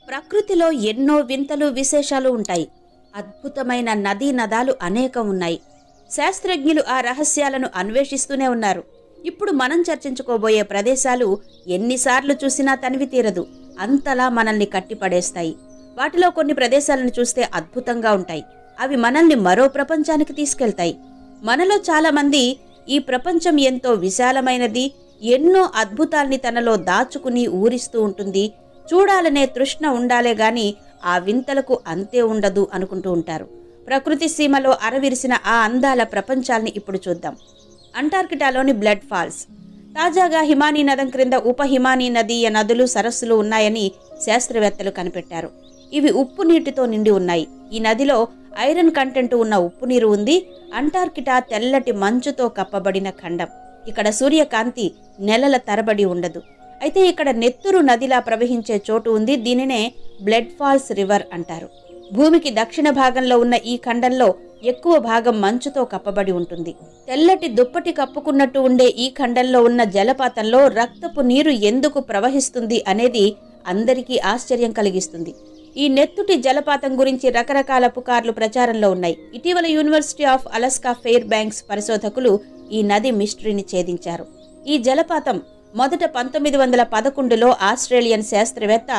ప్రకృతిలో ఎన్నో వింతలు విశేషాలు ఉంటాయి. అద్భుతమైన నదీ నదాలు అనేకం ఉన్నాయి. శాస్త్రజ్ఞులు ఆ రహస్యాలను అన్వేషిస్తూనే ఉన్నారు. ఇప్పుడు మనం చర్చించుకోబోయే ప్రదేశాలు ఎన్నిసార్లు చూసినా తనివి తీరదు, అంతలా మనల్ని కట్టిపడేస్తాయి. వాటిలో కొన్ని ప్రదేశాలను చూస్తే అద్భుతంగా ఉంటాయి. అవి మనల్ని మరో ప్రపంచానికి తీసుకెళ్తాయి. మనలో చాలా మంది ఈ ప్రపంచం ఎంతో విశాలమైనది, ఎన్నో అద్భుతాల్ని తనలో దాచుకుని ఊరిస్తూ ఉంటుంది, చూడాలనే తృష్ణ ఉండాలే గాని ఆ వింతలకు అంతే ఉండదు అనుకుంటూ ఉంటారు. ప్రకృతి సీమలో అరవిరిసిన ఆ అందాల ప్రపంచాల్ని ఇప్పుడు చూద్దాం. అంటార్కిటాలోని బ్లడ్ ఫాల్స్. తాజాగా హిమానీ నదం క్రింద ఉప హిమానీ నదీయ నదులు, సరస్సులు ఉన్నాయని శాస్త్రవేత్తలు కనిపెట్టారు. ఇవి ఉప్పు నీటితో నిండి ఉన్నాయి. ఈ నదిలో ఐరన్ కంటెంట్ ఉన్న ఉప్పు నీరు ఉంది. అంటార్కిటా తెల్లటి మంచుతో కప్పబడిన ఖండం. ఇక్కడ సూర్యకాంతి నెలల తరబడి ఉండదు. అయితే ఇక్కడ నెత్తురు నదిలా ప్రవహించే చోటు ఉంది. దీనినే బ్లడ్ ఫాల్స్ రివర్ అంటారు. భూమికి దక్షిణ భాగంలో ఉన్న ఈ ఖండంలో ఎక్కువ భాగం మంచుతో కప్పబడి ఉంటుంది. తెల్లటి దుప్పటి కప్పుకున్నట్టు ఉండే ఈ ఖండంలో ఉన్న జలపాతంలో రక్తపు నీరు ఎందుకు ప్రవహిస్తుంది అనేది అందరికీ ఆశ్చర్యం కలిగిస్తుంది. ఈ నెత్తుటి జలపాతం గురించి రకరకాల పుకార్లు ప్రచారంలో ఉన్నాయి. ఇటీవల university of Alaska fair banks పరిశోధకులు ఈ నది మిస్టరీని ఛేదించారు. ఈ జలపాతం మొదట 1911లో ఆస్ట్రేలియన్ శాస్త్రవేత్త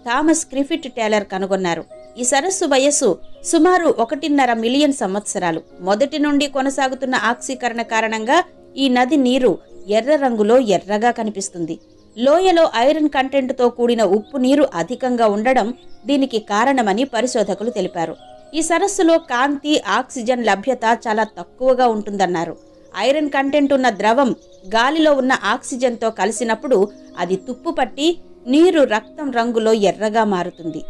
థామస్ గ్రిఫిత్ టేలర్ కనుగొన్నారు. ఈ సరస్సు వయస్సు సుమారు 1.5 మిలియన్ సంవత్సరాలు. మొదటి నుండి కొనసాగుతున్న ఆక్సీకరణ కారణంగా ఈ నది నీరు ఎర్ర రంగులో ఎర్రగా కనిపిస్తుంది. లోయలో ఐరన్ కంటెంట్తో కూడిన ఉప్పు నీరు అధికంగా ఉండడం దీనికి కారణమని పరిశోధకులు తెలిపారు. ఈ సరస్సులో కాంతి, ఆక్సిజన్ లభ్యత చాలా తక్కువగా ఉంటుందన్నారు. ఐరన్ కంటెంట్ ఉన్న ద్రవం గాలిలో ఉన్న ఆక్సిజన్తో కలిసినప్పుడు అది తుప్పు పట్టి నీరు రక్తం రంగులో ఎర్రగా మారుతుంది.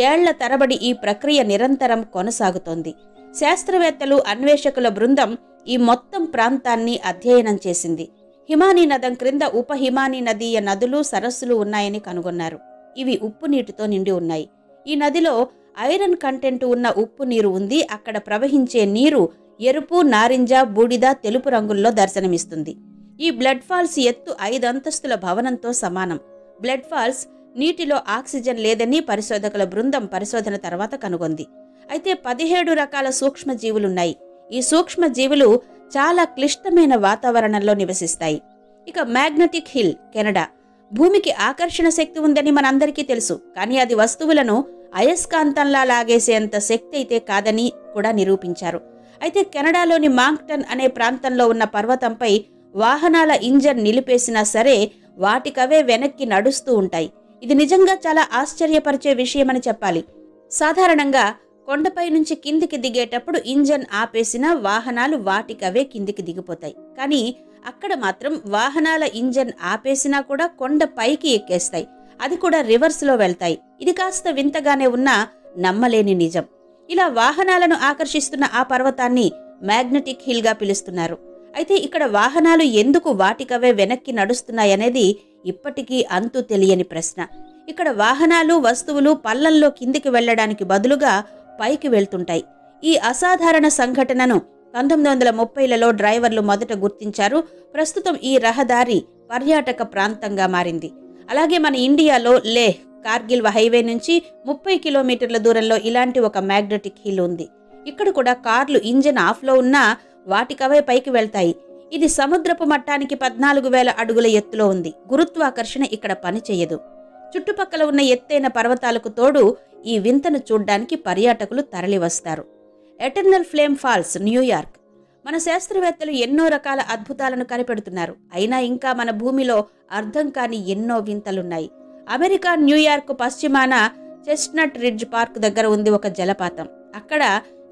ఏళ్ల తరబడి ఈ ప్రక్రియ నిరంతరం కొనసాగుతోంది. శాస్త్రవేత్తలు, అన్వేషకుల బృందం ఈ మొత్తం ప్రాంతాన్ని అధ్యయనం చేసింది. హిమానీ నదం క్రింద ఉప హిమానీ నదీయ నదులు, సరస్సులు ఉన్నాయని కనుగొన్నారు. ఇవి ఉప్పు నీటితో నిండి ఉన్నాయి. ఈ నదిలో ఐరన్ కంటెంట్ ఉన్న ఉప్పు నీరు ఉంది. అక్కడ ప్రవహించే నీరు ఎరుపు, నారింజ, బూడిద, తెలుపు రంగుల్లో దర్శనమిస్తుంది. ఈ బ్లడ్ ఫాల్స్ ఎత్తు 5 అంతస్తుల భవనంతో సమానం. బ్లడ్ ఫాల్స్ నీటిలో ఆక్సిజన్ లేదని పరిశోధకుల బృందం పరిశోధన తర్వాత కనుగొంది. అయితే 17 రకాల సూక్ష్మజీవులున్నాయి. ఈ సూక్ష్మజీవులు చాలా క్లిష్టమైన వాతావరణంలో నివసిస్తాయి. ఇక మ్యాగ్నెటిక్ హిల్, కెనడా. భూమికి ఆకర్షణ శక్తి ఉందని మనందరికీ తెలుసు. కానీ అది వస్తువులను అయస్కాంతంలా లాగేసేంత శక్తి అయితే కాదని కూడా నిరూపించారు. అయితే కెనడాలోని మాంక్టన్ అనే ప్రాంతంలో ఉన్న పర్వతంపై వాహనాల ఇంజన్ నిలిపేసినా సరే వాటికవే వెనక్కి నడుస్తూ ఉంటాయి. ఇది నిజంగా చాలా ఆశ్చర్యపరిచే విషయమని చెప్పాలి. సాధారణంగా కొండపై నుంచి కిందికి దిగేటప్పుడు ఇంజన్ ఆపేసిన వాహనాలు వాటికవే కిందికి దిగిపోతాయి. కానీ అక్కడ మాత్రం వాహనాల ఇంజన్ ఆపేసినా కూడా కొండ పైకి ఎక్కేస్తాయి. అది కూడా రివర్స్లో వెళ్తాయి. ఇది కాస్త వింతగానే ఉన్నా నమ్మలేని నిజం. ఇలా వాహనాలను ఆకర్షిస్తున్న ఆ పర్వతాన్ని మ్యాగ్నెటిక్ హిల్ గా పిలుస్తున్నారు. అయితే ఇక్కడ వాహనాలు ఎందుకు వాటికవే వెనక్కి నడుస్తున్నాయనేది ఇప్పటికీ అంతు తెలియని ప్రశ్న. ఇక్కడ వాహనాలు, వస్తువులు పల్లల్లో కిందికి వెళ్లడానికి బదులుగా పైకి వెళ్తుంటాయి. ఈ అసాధారణ సంఘటనను 1930లలో డ్రైవర్లు మొదట గుర్తించారు. ప్రస్తుతం ఈ రహదారి పర్యాటక ప్రాంతంగా మారింది. అలాగే మన ఇండియాలో లేహ్, కార్గిల్ హైవే నుంచి 30 కిలోమీటర్ల దూరంలో ఇలాంటి ఒక మ్యాగ్నెటిక్ హిల్ ఉంది. ఇక్కడ కూడా కార్లు ఇంజన్ ఆఫ్లో ఉన్నా వాటికవే పైకి వెళ్తాయి. ఇది సముద్రపు మట్టానికి 14,000 అడుగుల ఎత్తులో ఉంది. గురుత్వాకర్షణ ఇక్కడ పనిచేయదు. చుట్టుపక్కల ఉన్న ఎత్తైన పర్వతాలకు తోడు ఈ వింతను చూడ్డానికి పర్యాటకులు తరలివస్తారు. Eternal flame falls, New York. మన శాస్త్రవేత్తలు ఎన్నో రకాల అద్భుతాలను కనిపెడుతున్నారు. అయినా ఇంకా మన భూమిలో అర్థం కాని ఎన్నో వింతలున్నాయి. అమెరికా న్యూయార్క్ పశ్చిమాన చెస్ట్నట్ రిడ్జ్ పార్క్ దగ్గర ఉంది ఒక జలపాతం. అక్కడ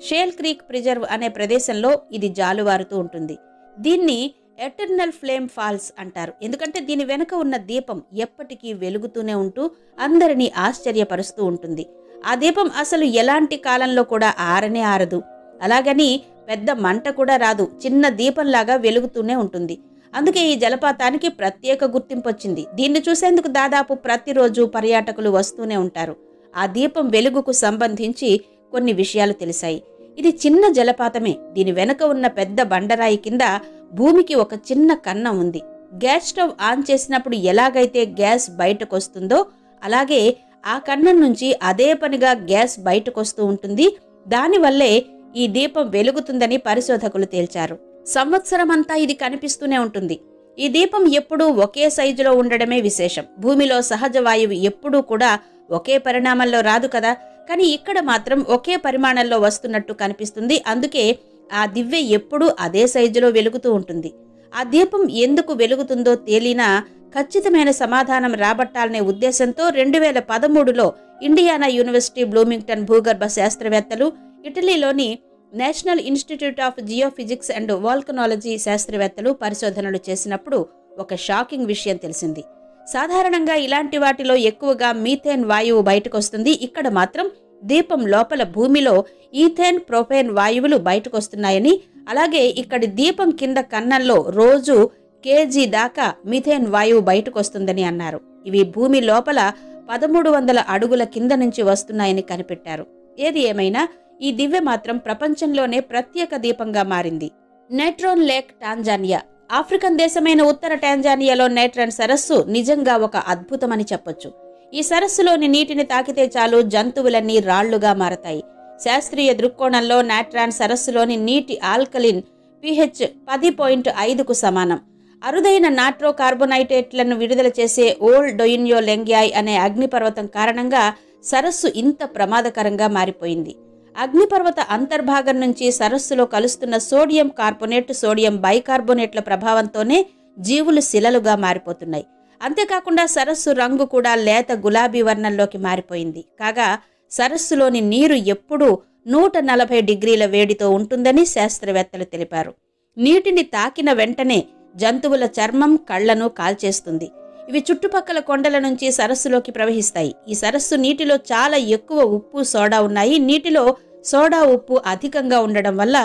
షేల్ క్రీక్ ప్రిజర్వ్ అనే ప్రదేశంలో ఇది జాలువారుతూ ఉంటుంది. దీన్ని ఎటర్నల్ ఫ్లేమ్ ఫాల్స్ అంటారు. ఎందుకంటే దీని వెనుక ఉన్న దీపం ఎప్పటికీ వెలుగుతూనే ఉంటూ అందరినీ ఆశ్చర్యపరుస్తూ ఉంటుంది. ఆ దీపం అసలు ఎలాంటి కాలంలో కూడా ఆరనే ఆరదు. అలాగని పెద్ద మంట కూడా రాదు. చిన్న దీపంలాగా వెలుగుతూనే ఉంటుంది. అందుకే ఈ జలపాతానికి ప్రత్యేక గుర్తింపు వచ్చింది. దీన్ని చూసేందుకు దాదాపు ప్రతిరోజు పర్యాటకులు వస్తూనే ఉంటారు. ఆ దీపం వెలుగుకు సంబంధించి కొన్ని విషయాలు తెలిసాయి. ఇది చిన్న జలపాతమే. దీని వెనక ఉన్న పెద్ద బండరాయి కింద భూమికి ఒక చిన్న కన్నం ఉంది. గ్యాస్ స్టవ్ ఆన్ చేసినప్పుడు ఎలాగైతే గ్యాస్ బయటకు వస్తుందో అలాగే ఆ కన్నం నుంచి అదే పనిగా గ్యాస్ బయటకొస్తూ ఉంటుంది. దానివల్లే ఈ దీపం వెలుగుతుందని పరిశోధకులు తేల్చారు. సంవత్సరమంతా ఇది కనిపిస్తూనే ఉంటుంది. ఈ దీపం ఎప్పుడూ ఒకే సైజులో ఉండడమే విశేషం. భూమిలో సహజ వాయువు ఎప్పుడూ కూడా ఒకే పరిణామంలో రాదు కదా, కానీ ఇక్కడ మాత్రం ఒకే పరిమాణంలో వస్తున్నట్టు కనిపిస్తుంది. అందుకే ఆ దివ్వె ఎప్పుడూ అదే సైజులో వెలుగుతూ ఉంటుంది. ఆ దీపం ఎందుకు వెలుగుతుందో తేలినా ఖచ్చితమైన సమాధానం రాబట్టాలనే ఉద్దేశంతో 2013లో ఇండియానా యూనివర్సిటీ బ్లూమింగ్టన్ భూగర్భ శాస్త్రవేత్తలు, ఇటలీలోని National Institute of Geophysics and Volcanology శాస్త్రవేత్తలు పరిశోధనలు చేసినప్పుడు ఒక షాకింగ్ విషయం తెలిసింది. సాధారణంగా ఇలాంటి వాటిలో ఎక్కువగా మీథేన్ వాయువు బయటకొస్తుంది. ఇక్కడ మాత్రం దీపం లోపల భూమిలో ఈథేన్, ప్రొపేన్ వాయువులు బయటకొస్తున్నాయని, అలాగే ఇక్కడి దీపం కింద కన్నంలో రోజు కేజీ దాకా మీథేన్ వాయువు బయటకొస్తుందని అన్నారు. ఇవి భూమి లోపల 1300 అడుగుల కింద నుంచి వస్తున్నాయని కనిపెట్టారు. ఏది ఏమైనా ఈ దివ్వె మాత్రం ప్రపంచంలోనే ప్రత్యేక దీపంగా మారింది. నెట్రాన్ లేక్, టాంజానియా. ఆఫ్రికన్ దేశమైన ఉత్తర టాంజానియాలో నెట్రాన్ సరస్సు నిజంగా ఒక అద్భుతమని చెప్పొచ్చు. ఈ సరస్సులోని నీటిని తాకితే చాలు జంతువులన్నీ రాళ్లుగా మారతాయి. శాస్త్రీయ దృక్కోణంలో నెట్రాన్ సరస్సులోని నీటి ఆల్కలిన్ pH 10.5కు సమానం. అరుదైన నాట్రో కార్బోనైట్రేట్లను విడుదల చేసే ఓల్ డొయిన్యో లెంగ్యాయ్ అనే అగ్నిపర్వతం కారణంగా సరస్సు ఇంత ప్రమాదకరంగా మారిపోయింది. అగ్నిపర్వత అంతర్భాగం నుంచి సరస్సులో కలుస్తున్న సోడియం కార్బోనేట్, సోడియం బైకార్బోనేట్ల ప్రభావంతోనే జీవులు శిలలుగా మారిపోతున్నాయి. అంతేకాకుండా సరస్సు రంగు కూడా లేత గులాబీ వర్ణంలోకి మారిపోయింది. కాగా సరస్సులోని నీరు ఎప్పుడూ 140 డిగ్రీల వేడితో ఉంటుందని శాస్త్రవేత్తలు తెలిపారు. నీటిని తాకిన వెంటనే జంతువుల చర్మం, కళ్లను కాల్చేస్తుంది. ఇవి చుట్టుపక్కల కొండల నుంచి సరస్సులోకి ప్రవహిస్తాయి. ఈ సరస్సు నీటిలో చాలా ఎక్కువ ఉప్పు, సోడా ఉన్నాయి. నీటిలో సోడా, ఉప్పు అధికంగా ఉండడం వల్ల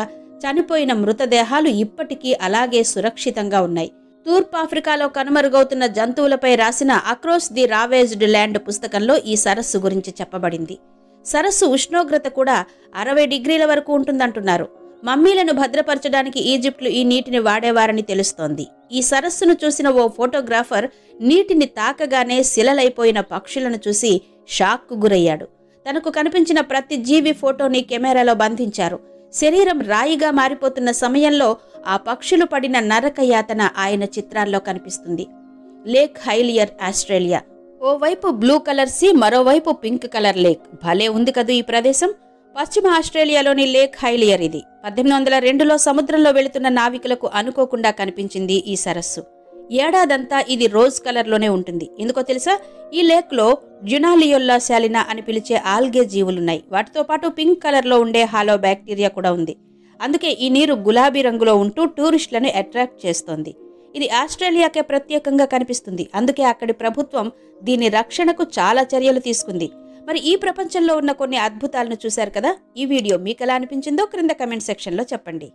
చనిపోయిన మృతదేహాలు ఇప్పటికీ అలాగే సురక్షితంగా ఉన్నాయి. తూర్పాఫ్రికాలో కనుమరుగవుతున్న జంతువులపై రాసిన అక్రాస్ ది రావేజ్డ్ ల్యాండ్ పుస్తకంలో ఈ సరస్సు గురించి చెప్పబడింది. సరస్సు ఉష్ణోగ్రత కూడా 60 డిగ్రీల వరకు ఉంటుందంటున్నారు. మమ్మీలను భద్రపరచడానికి ఈజిప్ట్లు ఈ నీటిని వాడేవారని తెలుస్తోంది. ఈ సరస్సును చూసిన ఓ ఫోటోగ్రాఫర్ నీటిని తాకగానే శిలలైపోయిన పక్షులను చూసి షాక్కు గురయ్యాడు. తనకు కనిపించిన ప్రతి జీవి ఫోటోని కెమెరాలో బంధించారు. శరీరం రాయిగా మారిపోతున్న సమయంలో ఆ పక్షులు పడిన నరక యాతన ఆయన చిత్రాల్లో కనిపిస్తుంది. Lake Hillier, Australia. ఓవైపు బ్లూ కలర్ సీ, మరోవైపు పింక్ కలర్ లేక్. భలే ఉంది కదూ ఈ ప్రదేశం. పశ్చిమ ఆస్ట్రేలియాలోని లేక్ హైలియర్ ఇది. 1802లో సముద్రంలో వెళుతున్న నావికులకు అనుకోకుండా కనిపించింది ఈ సరస్సు. ఏడాదంతా ఇది రోజ్ కలర్లోనే ఉంటుంది. ఎందుకో తెలుసా? ఈ లేక్లో డ్యునాలియోల్లా శాలినా అని పిలిచే ఆల్గే జీవులున్నాయి. వాటితో పాటు పింక్ కలర్లో ఉండే హాలో బ్యాక్టీరియా కూడా ఉంది. అందుకే ఈ నీరు గులాబీ రంగులో ఉంటూ టూరిస్టులను అట్రాక్ట్ చేస్తోంది. ఇది ఆస్ట్రేలియాకే ప్రత్యేకంగా కనిపిస్తుంది. అందుకే అక్కడి ప్రభుత్వం దీని రక్షణకు చాలా చర్యలు తీసుకుంది. మరి ఈ ప్రపంచంలో ఉన్న కొన్ని అద్భుతాలను చూశారు కదా. ఈ వీడియో మీకు ఎలా అనిపించిందో క్రింద కమెంట్ సెక్షన్లో చెప్పండి.